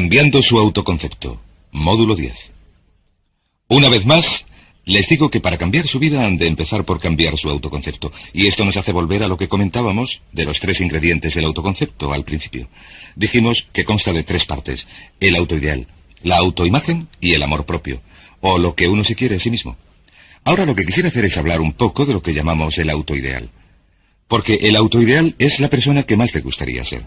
Cambiando su autoconcepto. Módulo 10. Una vez más, les digo que para cambiar su vida han de empezar por cambiar su autoconcepto. Y esto nos hace volver a lo que comentábamos de los 3 ingredientes del autoconcepto al principio. Dijimos que consta de 3 partes: el autoideal, la autoimagen y el amor propio, o lo que uno se quiere a sí mismo. Ahora lo que quisiera hacer es hablar un poco de lo que llamamos el autoideal. Porque el autoideal es la persona que más le gustaría ser.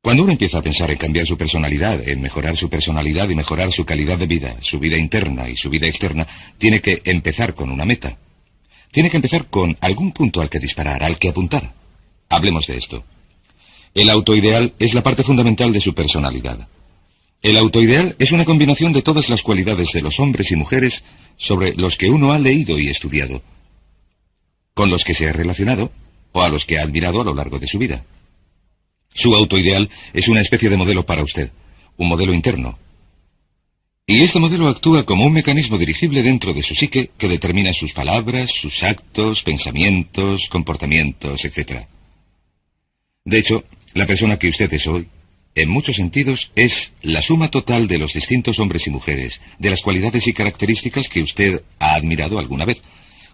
Cuando uno empieza a pensar en cambiar su personalidad, en mejorar su personalidad y mejorar su calidad de vida, su vida interna y su vida externa, tiene que empezar con una meta. Tiene que empezar con algún punto al que disparar, al que apuntar. Hablemos de esto. El autoideal es la parte fundamental de su personalidad. El autoideal es una combinación de todas las cualidades de los hombres y mujeres sobre los que uno ha leído y estudiado, con los que se ha relacionado o a los que ha admirado a lo largo de su vida. Su autoideal es una especie de modelo para usted, un modelo interno. Y este modelo actúa como un mecanismo dirigible dentro de su psique que determina sus palabras, sus actos, pensamientos, comportamientos, etc. De hecho, la persona que usted es hoy, en muchos sentidos, es la suma total de los distintos hombres y mujeres, de las cualidades y características que usted ha admirado alguna vez.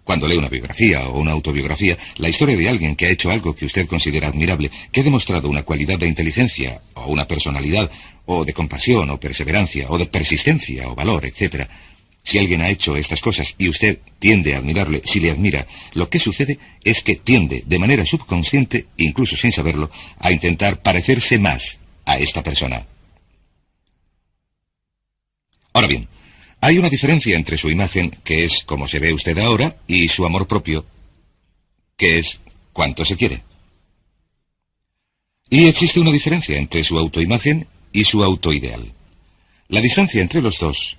Cuando lee una biografía o una autobiografía, la historia de alguien que ha hecho algo que usted considera admirable, que ha demostrado una cualidad de inteligencia, o una personalidad, o de compasión, o perseverancia, o de persistencia, o valor, etc. Si alguien ha hecho estas cosas y usted tiende a admirarle, si le admira, lo que sucede es que tiende, de manera subconsciente, incluso sin saberlo, a intentar parecerse más a esta persona. Ahora bien, hay una diferencia entre su imagen, que es como se ve usted ahora, y su amor propio, que es cuánto se quiere. Y existe una diferencia entre su autoimagen y su autoideal. La distancia entre los dos,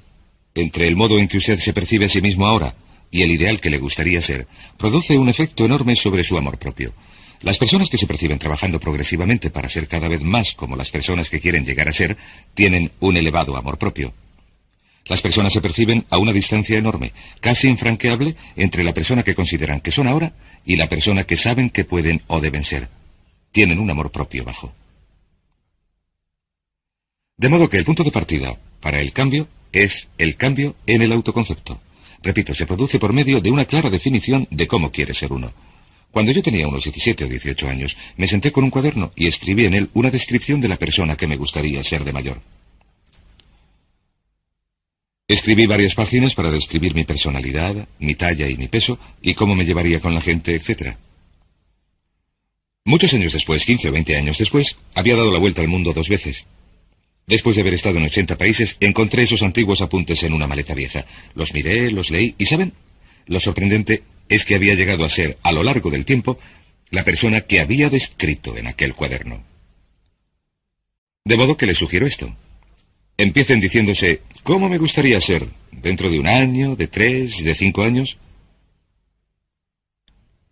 entre el modo en que usted se percibe a sí mismo ahora y el ideal que le gustaría ser, produce un efecto enorme sobre su amor propio. Las personas que se perciben trabajando progresivamente para ser cada vez más como las personas que quieren llegar a ser, tienen un elevado amor propio. Las personas se perciben a una distancia enorme, casi infranqueable, entre la persona que consideran que son ahora y la persona que saben que pueden o deben ser. Tienen un amor propio bajo. De modo que el punto de partida para el cambio es el cambio en el autoconcepto. Repito, se produce por medio de una clara definición de cómo quiere ser uno. Cuando yo tenía unos 17 o 18 años, me senté con un cuaderno y escribí en él una descripción de la persona que me gustaría ser de mayor. Escribí varias páginas para describir mi personalidad, mi talla y mi peso, y cómo me llevaría con la gente, etc. Muchos años después, 15 o 20 años después, había dado la vuelta al mundo 2 veces. Después de haber estado en 80 países, encontré esos antiguos apuntes en una maleta vieja. Los miré, los leí, y ¿saben? Lo sorprendente es que había llegado a ser, a lo largo del tiempo, la persona que había descrito en aquel cuaderno. De modo que les sugiero esto. Empiecen diciéndose, ¿cómo me gustaría ser? ¿Dentro de 1 año, de 3, de 5 años?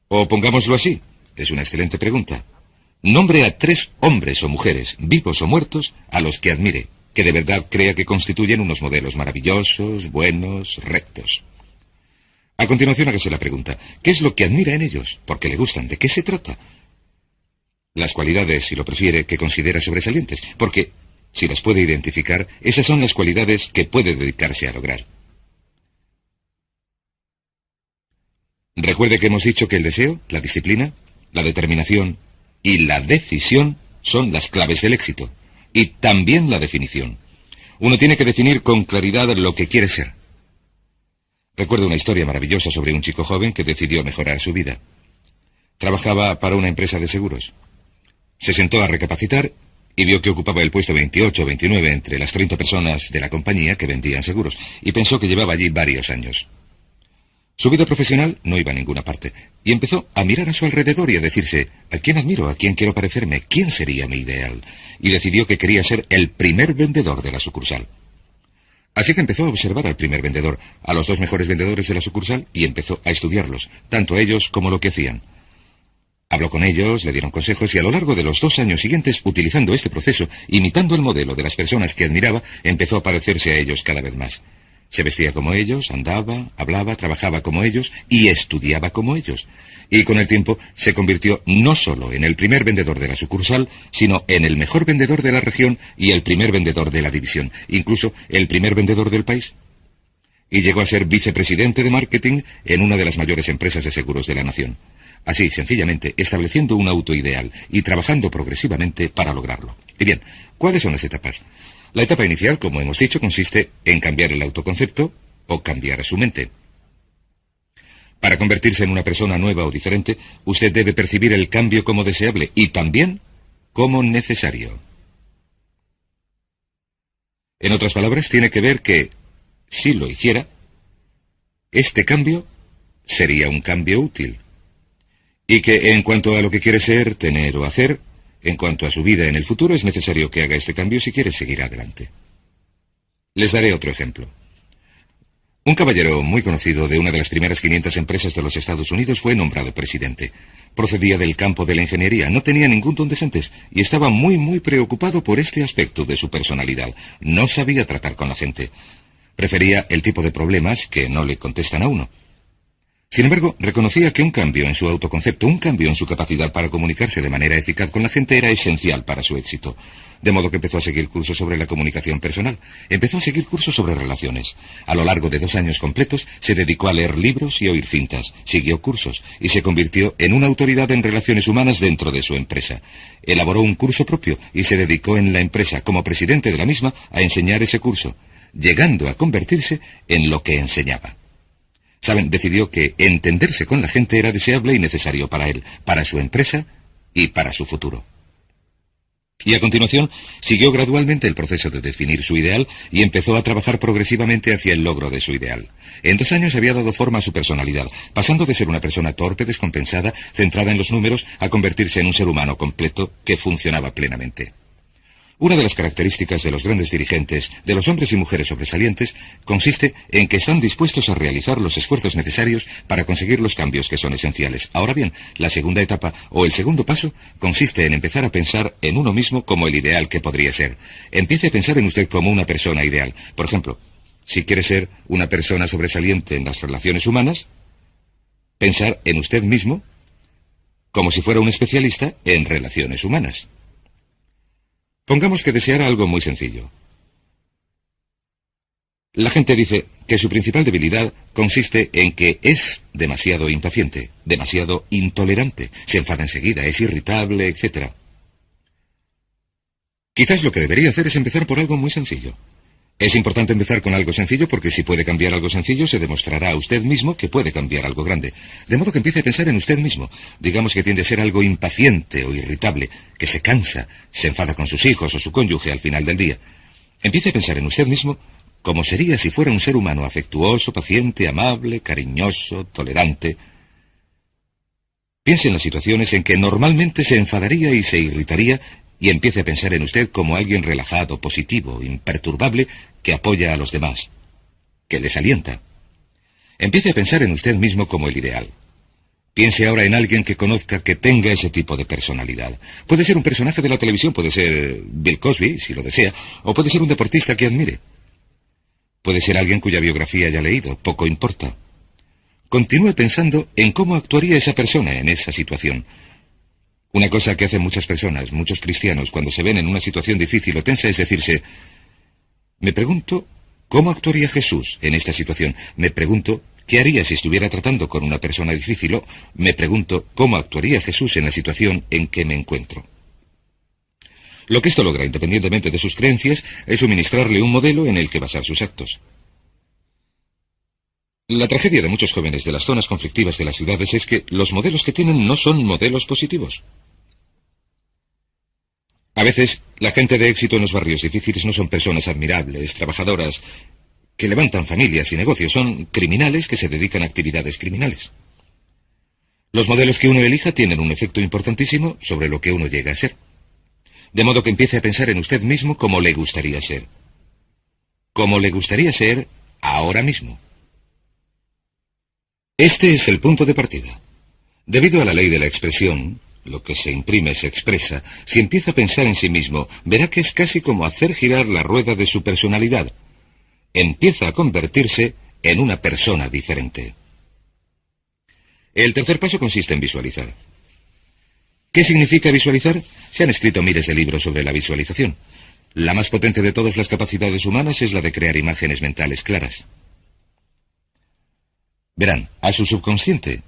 O pongámoslo así, es una excelente pregunta. Nombre a 3 hombres o mujeres, vivos o muertos, a los que admire, que de verdad crea que constituyen unos modelos maravillosos, buenos, rectos. A continuación hágase la pregunta, ¿qué es lo que admira en ellos? ¿Por qué le gustan? ¿De qué se trata? Las cualidades, si lo prefiere, que considera sobresalientes, porque si las puede identificar, esas son las cualidades que puede dedicarse a lograr. Recuerde que hemos dicho que el deseo, la disciplina, la determinación y la decisión son las claves del éxito, y también la definición. Uno tiene que definir con claridad lo que quiere ser. Recuerdo una historia maravillosa sobre un chico joven que decidió mejorar su vida. Trabajaba para una empresa de seguros. Se sentó a recapacitar y vio que ocupaba el puesto 28 o 29 entre las 30 personas de la compañía que vendían seguros, y pensó que llevaba allí varios años. Su vida profesional no iba a ninguna parte, y empezó a mirar a su alrededor y a decirse, ¿a quién admiro? ¿A quién quiero parecerme? ¿Quién sería mi ideal? Y decidió que quería ser el primer vendedor de la sucursal. Así que empezó a observar al primer vendedor, a los 2 mejores vendedores de la sucursal, y empezó a estudiarlos, tanto a ellos como lo que hacían. Habló con ellos, le dieron consejos y a lo largo de los 2 años siguientes, utilizando este proceso, imitando el modelo de las personas que admiraba, empezó a parecerse a ellos cada vez más. Se vestía como ellos, andaba, hablaba, trabajaba como ellos y estudiaba como ellos. Y con el tiempo se convirtió no solo en el primer vendedor de la sucursal, sino en el mejor vendedor de la región y el primer vendedor de la división, incluso el primer vendedor del país. Y llegó a ser vicepresidente de marketing en una de las mayores empresas de seguros de la nación. Así, sencillamente, estableciendo un autoideal y trabajando progresivamente para lograrlo. Y bien, ¿cuáles son las etapas? La etapa inicial, como hemos dicho, consiste en cambiar el autoconcepto o cambiar su mente. Para convertirse en una persona nueva o diferente, usted debe percibir el cambio como deseable y también como necesario. En otras palabras, tiene que ver que, si lo hiciera, este cambio sería un cambio útil. Y que en cuanto a lo que quiere ser, tener o hacer, en cuanto a su vida en el futuro, es necesario que haga este cambio si quiere seguir adelante. Les daré otro ejemplo. Un caballero muy conocido de una de las primeras 500 empresas de los Estados Unidos fue nombrado presidente. Procedía del campo de la ingeniería, no tenía ningún don de gentes y estaba muy preocupado por este aspecto de su personalidad. No sabía tratar con la gente. Prefería el tipo de problemas que no le contestan a uno. Sin embargo, reconocía que un cambio en su autoconcepto, un cambio en su capacidad para comunicarse de manera eficaz con la gente era esencial para su éxito. De modo que empezó a seguir cursos sobre la comunicación personal. Empezó a seguir cursos sobre relaciones. A lo largo de 2 años completos, se dedicó a leer libros y oír cintas. Siguió cursos y se convirtió en una autoridad en relaciones humanas dentro de su empresa. Elaboró un curso propio y se dedicó en la empresa, como presidente de la misma, a enseñar ese curso, llegando a convertirse en lo que enseñaba. Saben, decidió que entenderse con la gente era deseable y necesario para él, para su empresa y para su futuro. Y a continuación, siguió gradualmente el proceso de definir su ideal y empezó a trabajar progresivamente hacia el logro de su ideal. En 2 años había dado forma a su personalidad, pasando de ser una persona torpe, descompensada, centrada en los números, a convertirse en un ser humano completo que funcionaba plenamente. Una de las características de los grandes dirigentes, de los hombres y mujeres sobresalientes, consiste en que están dispuestos a realizar los esfuerzos necesarios para conseguir los cambios que son esenciales. Ahora bien, la segunda etapa, o el segundo paso, consiste en empezar a pensar en uno mismo como el ideal que podría ser. Empiece a pensar en usted como una persona ideal. Por ejemplo, si quiere ser una persona sobresaliente en las relaciones humanas, pensar en usted mismo como si fuera un especialista en relaciones humanas. Pongamos que deseara algo muy sencillo. La gente dice que su principal debilidad consiste en que es demasiado impaciente, demasiado intolerante, se enfada enseguida, es irritable, etc. Quizás lo que debería hacer es empezar por algo muy sencillo. Es importante empezar con algo sencillo porque si puede cambiar algo sencillo se demostrará a usted mismo que puede cambiar algo grande. De modo que empiece a pensar en usted mismo. Digamos que tiende a ser algo impaciente o irritable, que se cansa, se enfada con sus hijos o su cónyuge al final del día. Empiece a pensar en usted mismo como sería si fuera un ser humano afectuoso, paciente, amable, cariñoso, tolerante. Piense en las situaciones en que normalmente se enfadaría y se irritaría y empiece a pensar en usted como alguien relajado, positivo, imperturbable, que apoya a los demás, que les alienta. Empiece a pensar en usted mismo como el ideal. Piense ahora en alguien que conozca que tenga ese tipo de personalidad. Puede ser un personaje de la televisión, puede ser Bill Cosby, si lo desea, o puede ser un deportista que admire. Puede ser alguien cuya biografía haya leído, poco importa. Continúe pensando en cómo actuaría esa persona en esa situación. Una cosa que hacen muchas personas, muchos cristianos, cuando se ven en una situación difícil o tensa es decirse, me pregunto, ¿cómo actuaría Jesús en esta situación? Me pregunto, ¿qué haría si estuviera tratando con una persona difícil? O me pregunto, ¿cómo actuaría Jesús en la situación en que me encuentro? Lo que esto logra, independientemente de sus creencias, es suministrarle un modelo en el que basar sus actos. La tragedia de muchos jóvenes de las zonas conflictivas de las ciudades es que los modelos que tienen no son modelos positivos. A veces, la gente de éxito en los barrios difíciles no son personas admirables, trabajadoras, que levantan familias y negocios, son criminales que se dedican a actividades criminales. Los modelos que uno elija tienen un efecto importantísimo sobre lo que uno llega a ser. De modo que empiece a pensar en usted mismo como le gustaría ser. Como le gustaría ser ahora mismo. Este es el punto de partida. Debido a la ley de la expresión, lo que se imprime se expresa, si empieza a pensar en sí mismo, verá que es casi como hacer girar la rueda de su personalidad. empieza a convertirse en una persona diferente. El tercer paso consiste en visualizar. ¿Qué significa visualizar? Se han escrito miles de libros sobre la visualización. La más potente de todas las capacidades humanas es la de crear imágenes mentales claras. Verán, a su subconsciente,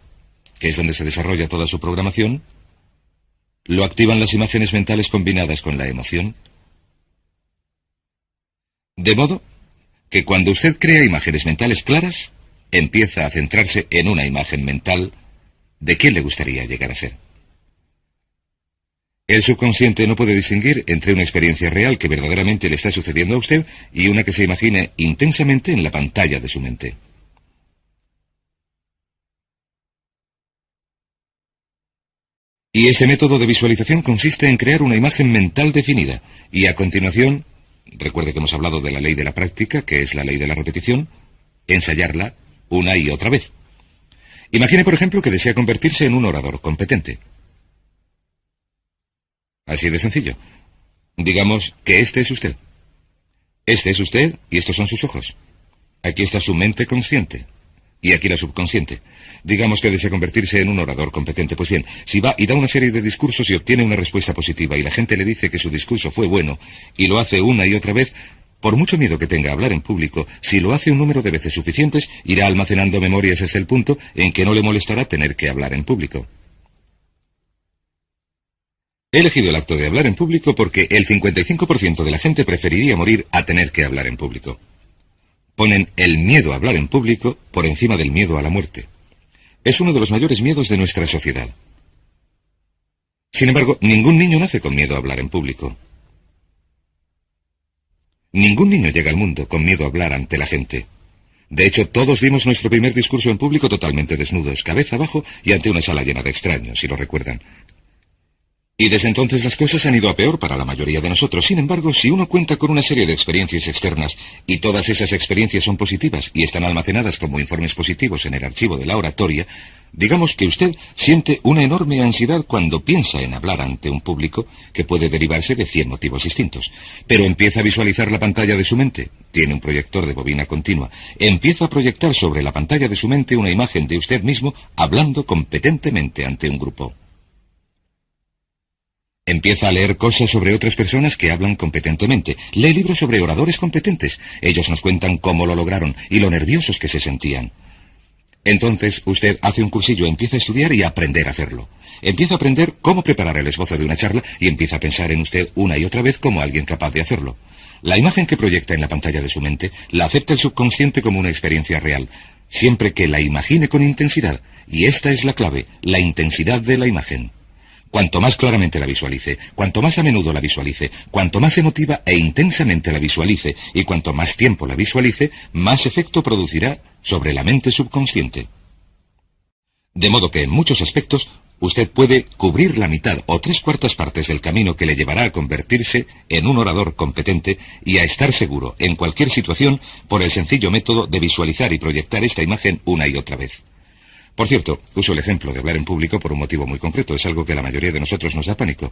que es donde se desarrolla toda su programación, lo activan las imágenes mentales combinadas con la emoción. De modo que cuando usted crea imágenes mentales claras, empieza a centrarse en una imagen mental de quién le gustaría llegar a ser. El subconsciente no puede distinguir entre una experiencia real que verdaderamente le está sucediendo a usted y una que se imagine intensamente en la pantalla de su mente. Y este método de visualización consiste en crear una imagen mental definida y a continuación, recuerde que hemos hablado de la ley de la práctica, que es la ley de la repetición, ensayarla una y otra vez. Imagine, por ejemplo, que desea convertirse en un orador competente. Así de sencillo. Digamos que este es usted. Este es usted y estos son sus ojos. Aquí está su mente consciente. Y aquí la subconsciente. Digamos que desea convertirse en un orador competente. Pues bien, si va y da una serie de discursos y obtiene una respuesta positiva y la gente le dice que su discurso fue bueno y lo hace una y otra vez, por mucho miedo que tenga a hablar en público, si lo hace un número de veces suficientes, irá almacenando memorias hasta el punto en que no le molestará tener que hablar en público. He elegido el acto de hablar en público porque el 55% de la gente preferiría morir a tener que hablar en público. Ponen el miedo a hablar en público por encima del miedo a la muerte. Es uno de los mayores miedos de nuestra sociedad. Sin embargo, ningún niño nace con miedo a hablar en público. Ningún niño llega al mundo con miedo a hablar ante la gente. De hecho, todos dimos nuestro primer discurso en público totalmente desnudos, cabeza abajo y ante una sala llena de extraños, si lo recuerdan. Y desde entonces las cosas han ido a peor para la mayoría de nosotros. Sin embargo, si uno cuenta con una serie de experiencias externas y todas esas experiencias son positivas y están almacenadas como informes positivos en el archivo de la oratoria, digamos que usted siente una enorme ansiedad cuando piensa en hablar ante un público que puede derivarse de 100 motivos distintos. Pero empieza a visualizar la pantalla de su mente. Tiene un proyector de bobina continua. Empieza a proyectar sobre la pantalla de su mente una imagen de usted mismo hablando competentemente ante un grupo. Empieza a leer cosas sobre otras personas que hablan competentemente. Lee libros sobre oradores competentes. Ellos nos cuentan cómo lo lograron y lo nerviosos que se sentían. Entonces, usted hace un cursillo, empieza a estudiar y a aprender a hacerlo. Empieza a aprender cómo preparar el esbozo de una charla y empieza a pensar en usted una y otra vez como alguien capaz de hacerlo. La imagen que proyecta en la pantalla de su mente la acepta el subconsciente como una experiencia real, siempre que la imagine con intensidad. Y esta es la clave, la intensidad de la imagen. Cuanto más claramente la visualice, cuanto más a menudo la visualice, cuanto más emotiva e intensamente la visualice y cuanto más tiempo la visualice, más efecto producirá sobre la mente subconsciente. De modo que en muchos aspectos, usted puede cubrir la mitad o 3/4 partes del camino que le llevará a convertirse en un orador competente y a estar seguro en cualquier situación por el sencillo método de visualizar y proyectar esta imagen una y otra vez. Por cierto, uso el ejemplo de hablar en público por un motivo muy concreto. Es algo que a la mayoría de nosotros nos da pánico.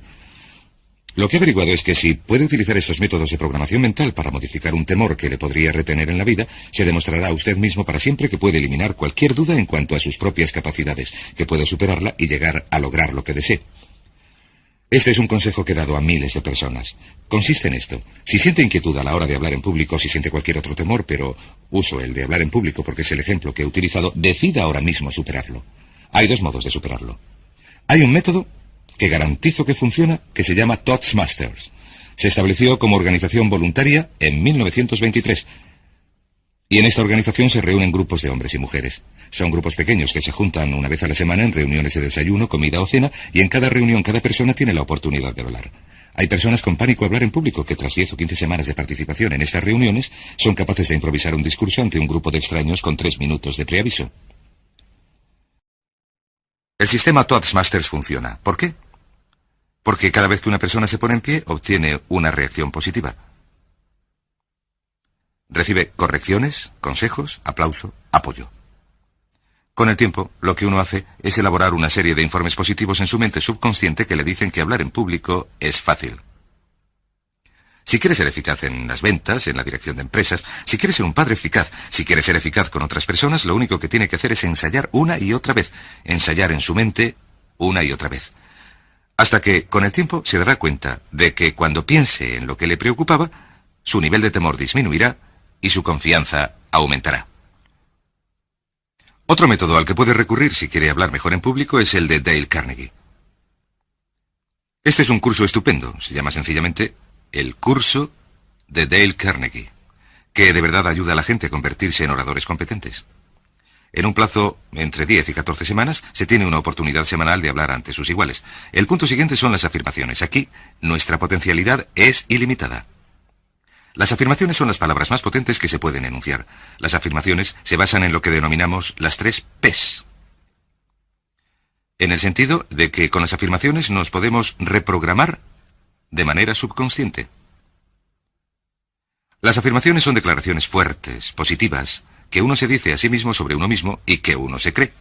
Lo que he averiguado es que si puede utilizar estos métodos de programación mental para modificar un temor que le podría retener en la vida, se demostrará a usted mismo para siempre que puede eliminar cualquier duda en cuanto a sus propias capacidades, que puede superarla y llegar a lograr lo que desee. Este es un consejo que he dado a miles de personas. Consiste en esto. Si siente inquietud a la hora de hablar en público, si siente cualquier otro temor, pero uso el de hablar en público porque es el ejemplo que he utilizado, decida ahora mismo superarlo. Hay 2 modos de superarlo. Hay un método que garantizo que funciona, que se llama Toastmasters. Se estableció como organización voluntaria en 1923. Y en esta organización se reúnen grupos de hombres y mujeres. Son grupos pequeños que se juntan una vez a la semana en reuniones de desayuno, comida o cena, y en cada reunión cada persona tiene la oportunidad de hablar. Hay personas con pánico a hablar en público que tras 10 o 15 semanas de participación en estas reuniones son capaces de improvisar un discurso ante un grupo de extraños con 3 minutos de preaviso. El sistema Toastmasters funciona. ¿Por qué? Porque cada vez que una persona se pone en pie, obtiene una reacción positiva. Recibe correcciones, consejos, aplauso, apoyo. Con el tiempo, lo que uno hace es elaborar una serie de informes positivos en su mente subconsciente que le dicen que hablar en público es fácil. Si quiere ser eficaz en las ventas, en la dirección de empresas, si quiere ser un padre eficaz, si quiere ser eficaz con otras personas, lo único que tiene que hacer es ensayar una y otra vez, ensayar en su mente una y otra vez. Hasta que, con el tiempo, se dará cuenta de que cuando piense en lo que le preocupaba, su nivel de temor disminuirá y su confianza aumentará. Otro método al que puede recurrir si quiere hablar mejor en público es el de Dale Carnegie. Este es un curso estupendo, se llama sencillamente el curso de Dale Carnegie, que de verdad ayuda a la gente a convertirse en oradores competentes. En un plazo entre 10 y 14 semanas se tiene una oportunidad semanal de hablar ante sus iguales. El punto siguiente son las afirmaciones. Aquí, nuestra potencialidad es ilimitada. Las afirmaciones son las palabras más potentes que se pueden enunciar. Las afirmaciones se basan en lo que denominamos las 3 P's. En el sentido de que con las afirmaciones nos podemos reprogramar de manera subconsciente. Las afirmaciones son declaraciones fuertes, positivas, que uno se dice a sí mismo sobre uno mismo y que uno se cree.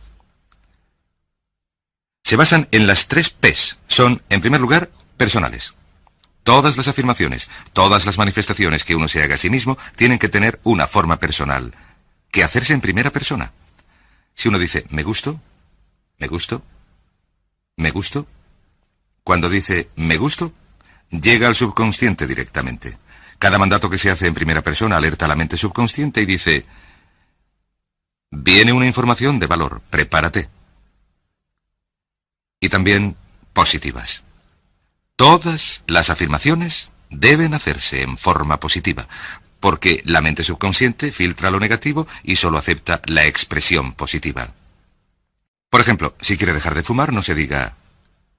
Se basan en las 3 P's. Son, en primer lugar, personales. Todas las afirmaciones, todas las manifestaciones que uno se haga a sí mismo tienen que tener una forma personal, que hacerse en primera persona. Si uno dice, me gusto, me gusto, me gusto, cuando dice, me gusto, llega al subconsciente directamente. Cada mandato que se hace en primera persona alerta a la mente subconsciente y dice, viene una información de valor, prepárate. Y también positivas. Todas las afirmaciones deben hacerse en forma positiva, porque la mente subconsciente filtra lo negativo y solo acepta la expresión positiva. Por ejemplo, si quiere dejar de fumar, no se diga,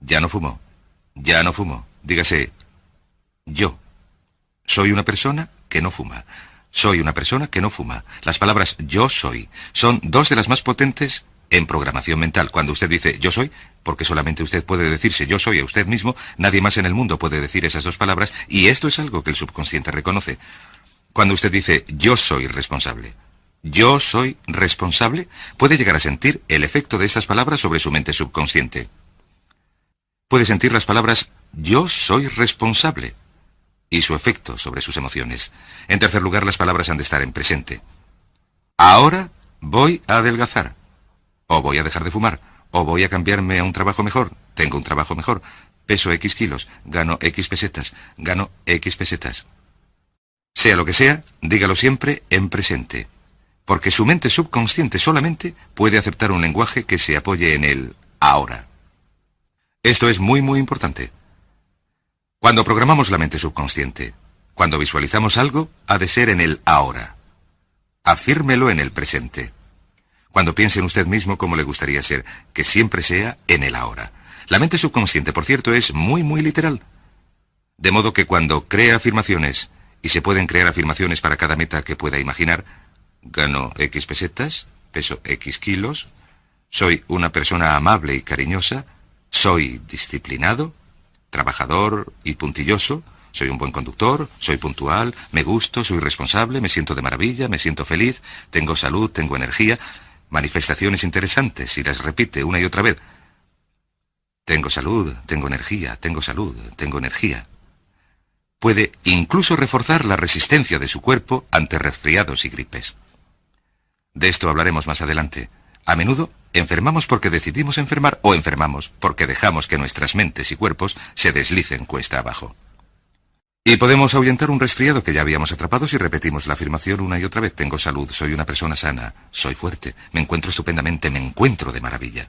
ya no fumo, ya no fumo. Dígase, yo soy una persona que no fuma. Soy una persona que no fuma. Las palabras yo soy son 2 de las más potentes en programación mental. Cuando usted dice yo soy, porque solamente usted puede decirse yo soy a usted mismo, nadie más en el mundo puede decir esas 2 palabras, y esto es algo que el subconsciente reconoce. Cuando usted dice yo soy responsable, puede llegar a sentir el efecto de estas palabras sobre su mente subconsciente. Puede sentir las palabras yo soy responsable y su efecto sobre sus emociones. En tercer lugar, las palabras han de estar en presente. Ahora voy a adelgazar, o voy a dejar de fumar, o voy a cambiarme a un trabajo mejor, tengo un trabajo mejor, peso X kilos, gano X pesetas, gano X pesetas. Sea lo que sea, dígalo siempre en presente, porque su mente subconsciente solamente puede aceptar un lenguaje que se apoye en el ahora. Esto es muy, muy importante. Cuando programamos la mente subconsciente, cuando visualizamos algo, ha de ser en el ahora. Afírmelo en el presente. Cuando piense en usted mismo cómo le gustaría ser, que siempre sea en el ahora. La mente subconsciente, por cierto, es muy, muy literal. De modo que cuando crea afirmaciones, y se pueden crear afirmaciones para cada meta que pueda imaginar, gano X pesetas, peso X kilos, soy una persona amable y cariñosa, soy disciplinado, trabajador y puntilloso, soy un buen conductor, soy puntual, me gusto, soy responsable, me siento de maravilla, me siento feliz, tengo salud, tengo energía, manifestaciones interesantes y las repite una y otra vez. Tengo salud, tengo energía, tengo salud, tengo energía. Puede incluso reforzar la resistencia de su cuerpo ante resfriados y gripes. De esto hablaremos más adelante. A menudo enfermamos porque decidimos enfermar o enfermamos porque dejamos que nuestras mentes y cuerpos se deslicen cuesta abajo. Y podemos ahuyentar un resfriado que ya habíamos atrapado si repetimos la afirmación una y otra vez. Tengo salud, soy una persona sana, soy fuerte, me encuentro estupendamente, me encuentro de maravilla.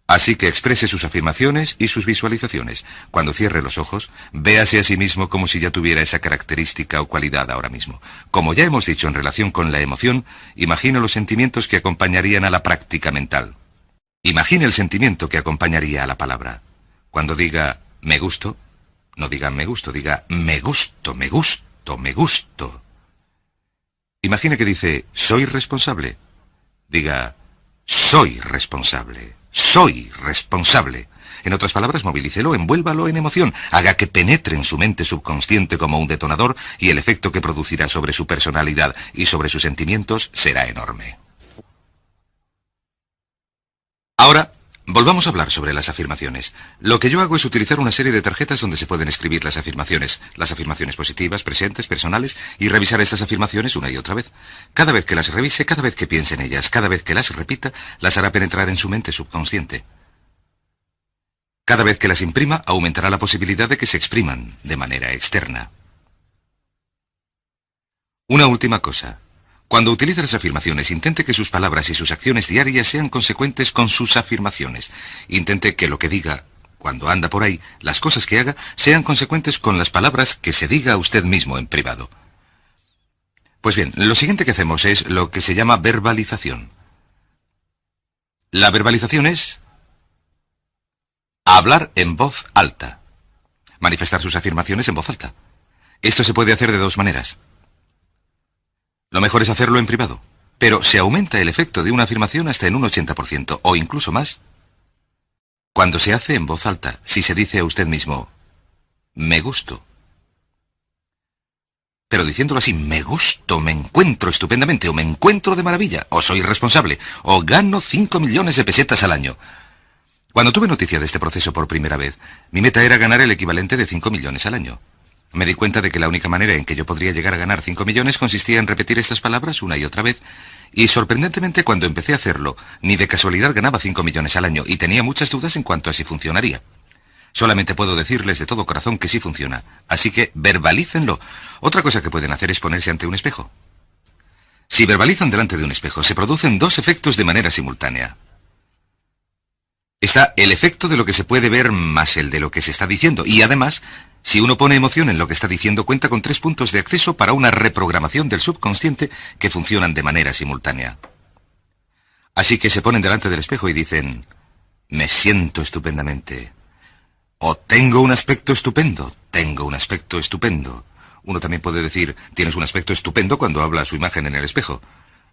Así que exprese sus afirmaciones y sus visualizaciones. Cuando cierre los ojos, véase a sí mismo como si ya tuviera esa característica o cualidad ahora mismo. Como ya hemos dicho en relación con la emoción, imagine los sentimientos que acompañarían a la práctica mental. Imagine el sentimiento que acompañaría a la palabra. Cuando diga me gusto, no diga me gusto, diga me gusto, me gusto, me gusto. Imagine que dice soy responsable. Diga soy responsable. Soy responsable. En otras palabras, movilícelo, envuélvalo en emoción, haga que penetre en su mente subconsciente como un detonador y el efecto que producirá sobre su personalidad y sobre sus sentimientos será enorme. Ahora, Volvamos a hablar sobre las afirmaciones. Lo que yo hago es utilizar una serie de tarjetas donde se pueden escribir las afirmaciones positivas, presentes, personales, y revisar estas afirmaciones una y otra vez. Cada vez que las revise, cada vez que piense en ellas, cada vez que las repita, las hará penetrar en su mente subconsciente. Cada vez que las imprima, aumentará la posibilidad de que se expriman de manera externa. Una última cosa. Cuando utilice las afirmaciones, intente que sus palabras y sus acciones diarias sean consecuentes con sus afirmaciones. Intente que lo que diga cuando anda por ahí, las cosas que haga, sean consecuentes con las palabras que se diga a usted mismo en privado. Pues bien, lo siguiente que hacemos es lo que se llama verbalización. La verbalización es hablar en voz alta. Manifestar sus afirmaciones en voz alta. Esto se puede hacer de dos maneras. Lo mejor es hacerlo en privado, pero se aumenta el efecto de una afirmación hasta en un 80% o incluso más cuando se hace en voz alta, si se dice a usted mismo, me gusto. Pero diciéndolo así, me gusto, me encuentro estupendamente, o me encuentro de maravilla, o soy responsable, o gano 5 millones de pesetas al año. Cuando tuve noticia de este proceso por primera vez, mi meta era ganar el equivalente de 5 millones al año. Me di cuenta de que la única manera en que yo podría llegar a ganar 5 millones consistía en repetir estas palabras una y otra vez, y sorprendentemente cuando empecé a hacerlo, ni de casualidad ganaba 5 millones al año, y tenía muchas dudas en cuanto a si funcionaría. Solamente puedo decirles de todo corazón que sí funciona, así que verbalícenlo. Otra cosa que pueden hacer es ponerse ante un espejo. Si verbalizan delante de un espejo, se producen dos efectos de manera simultánea. Está el efecto de lo que se puede ver más el de lo que se está diciendo, y además, si uno pone emoción en lo que está diciendo, cuenta con 3 puntos de acceso para una reprogramación del subconsciente que funcionan de manera simultánea. Así que se ponen delante del espejo y dicen, me siento estupendamente. O tengo un aspecto estupendo, tengo un aspecto estupendo. Uno también puede decir, tienes un aspecto estupendo cuando habla a su imagen en el espejo.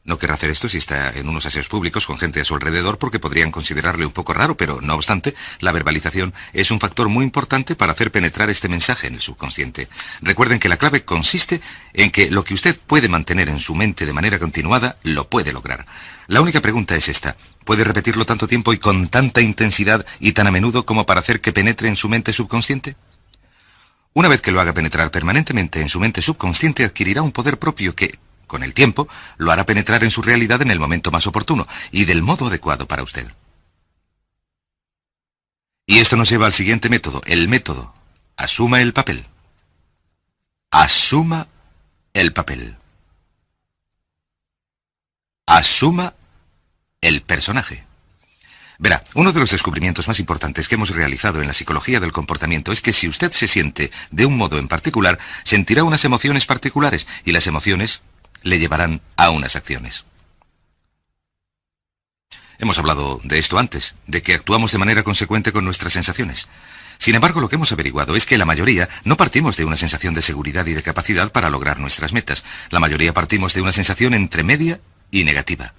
No querrá hacer esto si está en unos aseos públicos con gente a su alrededor porque podrían considerarle un poco raro, pero no obstante, la verbalización es un factor muy importante para hacer penetrar este mensaje en el subconsciente. Recuerden que la clave consiste en que lo que usted puede mantener en su mente de manera continuada, lo puede lograr. La única pregunta es esta, ¿puede repetirlo tanto tiempo y con tanta intensidad y tan a menudo como para hacer que penetre en su mente subconsciente? Una vez que lo haga penetrar permanentemente en su mente subconsciente, adquirirá un poder propio que, con el tiempo, lo hará penetrar en su realidad en el momento más oportuno y del modo adecuado para usted. Y esto nos lleva al siguiente método, el método. Asuma el papel. Asuma el papel. Asuma el personaje. Verá, uno de los descubrimientos más importantes que hemos realizado en la psicología del comportamiento es que si usted se siente de un modo en particular, sentirá unas emociones particulares y las emociones le llevarán a unas acciones. Hemos hablado de esto antes, de que actuamos de manera consecuente con nuestras sensaciones. Sin embargo, lo que hemos averiguado es que la mayoría no partimos de una sensación de seguridad y de capacidad para lograr nuestras metas. La mayoría partimos de una sensación entre media y negativa.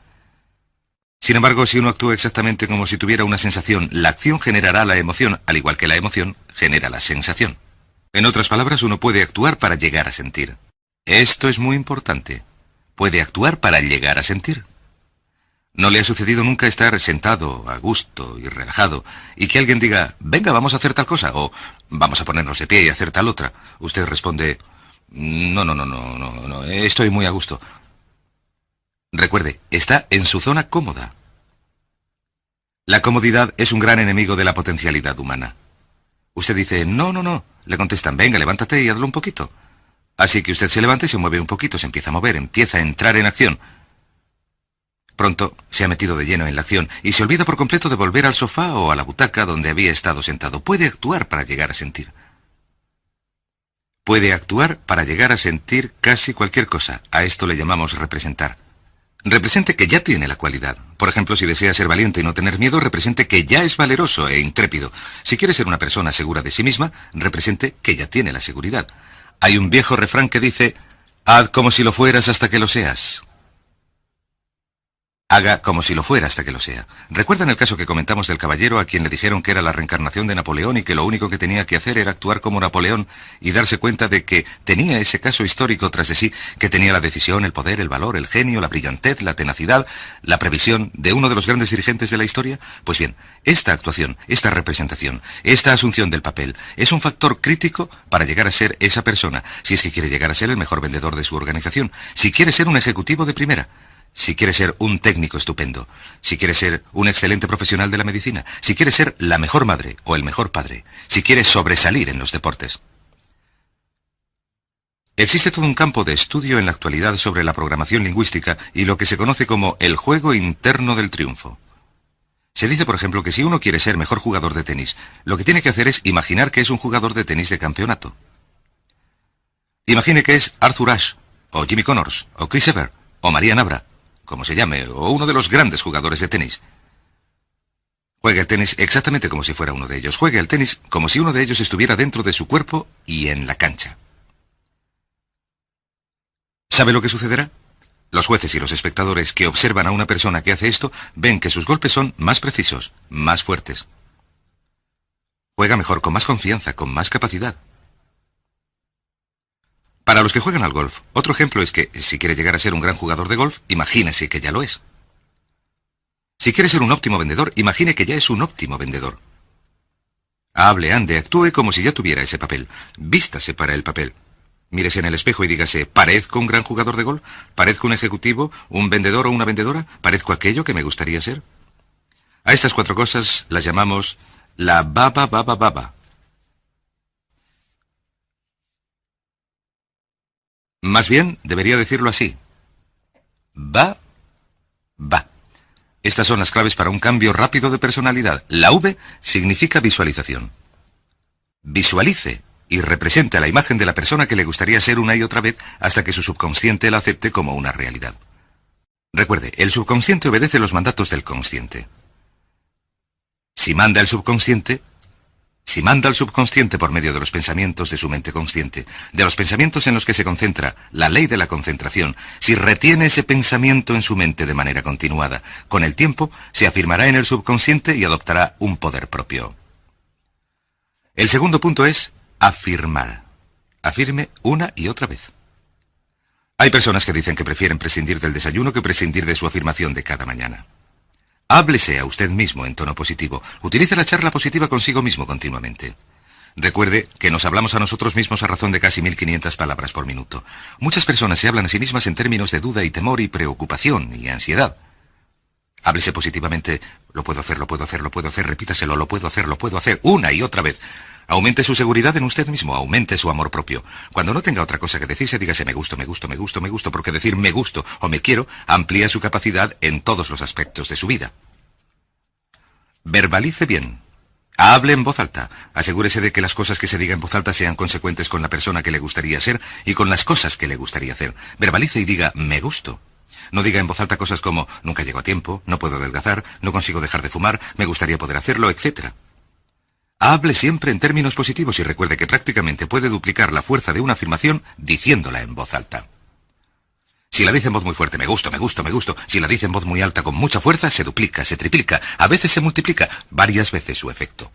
Sin embargo, si uno actúa exactamente como si tuviera una sensación, la acción generará la emoción, al igual que la emoción genera la sensación. En otras palabras, uno puede actuar para llegar a sentir. Esto es muy importante. Puede actuar para llegar a sentir. ¿No le ha sucedido nunca estar sentado, a gusto y relajado, y que alguien diga, venga, vamos a hacer tal cosa, o vamos a ponernos de pie y hacer tal otra? Usted responde, no, estoy muy a gusto. Recuerde, está en su zona cómoda. La comodidad es un gran enemigo de la potencialidad humana. Usted dice, no, le contestan, venga, levántate y hazlo un poquito. Así que usted se levanta y se mueve un poquito, se empieza a mover, empieza a entrar en acción. Pronto se ha metido de lleno en la acción y se olvida por completo de volver al sofá o a la butaca donde había estado sentado. Puede actuar para llegar a sentir. Puede actuar para llegar a sentir casi cualquier cosa. A esto le llamamos representar. Represente que ya tiene la cualidad. Por ejemplo, si desea ser valiente y no tener miedo, represente que ya es valeroso e intrépido. Si quiere ser una persona segura de sí misma, represente que ya tiene la seguridad. Hay un viejo refrán que dice, haz como si lo fueras hasta que lo seas. Haga como si lo fuera hasta que lo sea. ¿Recuerdan el caso que comentamos del caballero a quien le dijeron que era la reencarnación de Napoleón y que lo único que tenía que hacer era actuar como Napoleón y darse cuenta de que tenía ese caso histórico tras de sí, que tenía la decisión, el poder, el valor, el genio, la brillantez, la tenacidad, la previsión de uno de los grandes dirigentes de la historia? Pues bien, esta actuación, esta representación, esta asunción del papel es un factor crítico para llegar a ser esa persona, si es que quiere llegar a ser el mejor vendedor de su organización, si quiere ser un ejecutivo de primera, si quiere ser un técnico estupendo, si quiere ser un excelente profesional de la medicina, si quiere ser la mejor madre o el mejor padre, si quiere sobresalir en los deportes. Existe todo un campo de estudio en la actualidad sobre la programación lingüística y lo que se conoce como el juego interno del triunfo. Se dice, por ejemplo, que si uno quiere ser mejor jugador de tenis, lo que tiene que hacer es imaginar que es un jugador de tenis de campeonato. Imagine que es Arthur Ashe, o Jimmy Connors, o Chris Evert, o María Navra, como se llame, o uno de los grandes jugadores de tenis. Juegue el tenis exactamente como si fuera uno de ellos. Juegue el tenis como si uno de ellos estuviera dentro de su cuerpo y en la cancha. ¿Sabe lo que sucederá? Los jueces y los espectadores que observan a una persona que hace esto ven que sus golpes son más precisos, más fuertes. Juega mejor, con más confianza, con más capacidad. Para los que juegan al golf, otro ejemplo es que, si quiere llegar a ser un gran jugador de golf, imagínese que ya lo es. Si quiere ser un óptimo vendedor, imagine que ya es un óptimo vendedor. Hable, ande, actúe como si ya tuviera ese papel. Vístase para el papel. Mírese en el espejo y dígase, ¿parezco un gran jugador de golf? ¿Parezco un ejecutivo, un vendedor o una vendedora? ¿Parezco aquello que me gustaría ser? A estas 4 cosas las llamamos la baba. Más bien, debería decirlo así. Va. Estas son las claves para un cambio rápido de personalidad. La V significa visualización. Visualice y represente la imagen de la persona que le gustaría ser una y otra vez hasta que su subconsciente la acepte como una realidad. Recuerde, el subconsciente obedece los mandatos del consciente. Si manda al subconsciente por medio de los pensamientos de su mente consciente, de los pensamientos en los que se concentra, la ley de la concentración, si retiene ese pensamiento en su mente de manera continuada, con el tiempo se afirmará en el subconsciente y adoptará un poder propio. El segundo punto es afirmar. Afirme una y otra vez. Hay personas que dicen que prefieren prescindir del desayuno que prescindir de su afirmación de cada mañana. Háblese a usted mismo en tono positivo. Utilice la charla positiva consigo mismo continuamente. Recuerde que nos hablamos a nosotros mismos a razón de casi 1500 palabras por minuto. Muchas personas se hablan a sí mismas en términos de duda y temor y preocupación y ansiedad. Háblese positivamente. Lo puedo hacer, repítaselo, lo puedo hacer, una y otra vez. Aumente su seguridad en usted mismo, aumente su amor propio. Cuando no tenga otra cosa que decirse, dígase me gusto, porque decir me gusto o me quiero amplía su capacidad en todos los aspectos de su vida. Verbalice bien. Hable en voz alta. Asegúrese de que las cosas que se diga en voz alta sean consecuentes con la persona que le gustaría ser y con las cosas que le gustaría hacer. Verbalice y diga me gusto. No diga en voz alta cosas como nunca llego a tiempo, no puedo adelgazar, no consigo dejar de fumar, me gustaría poder hacerlo, etc. Hable siempre en términos positivos y recuerde que prácticamente puede duplicar la fuerza de una afirmación diciéndola en voz alta. Si la dice en voz muy fuerte, me gusto. Si la dice en voz muy alta con mucha fuerza, se duplica, se triplica, a veces se multiplica, varias veces su efecto.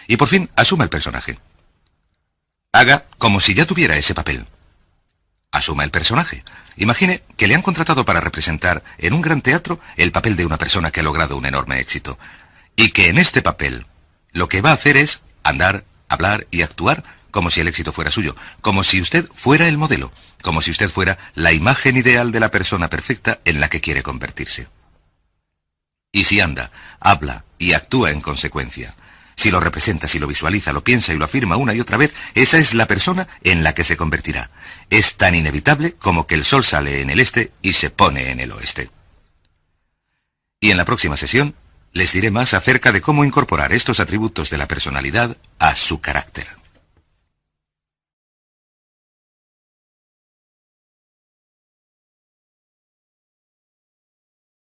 Y por fin, asuma el personaje. Haga como si ya tuviera ese papel. Asuma el personaje. Imagine que le han contratado para representar en un gran teatro el papel de una persona que ha logrado un enorme éxito. Y que en este papel lo que va a hacer es andar, hablar y actuar como si el éxito fuera suyo, como si usted fuera el modelo, como si usted fuera la imagen ideal de la persona perfecta en la que quiere convertirse. Y si anda, habla y actúa en consecuencia, si lo representa, si lo visualiza, lo piensa y lo afirma una y otra vez, esa es la persona en la que se convertirá. Es tan inevitable como que el sol sale en el este y se pone en el oeste. Y en la próxima sesión les diré más acerca de cómo incorporar estos atributos de la personalidad a su carácter.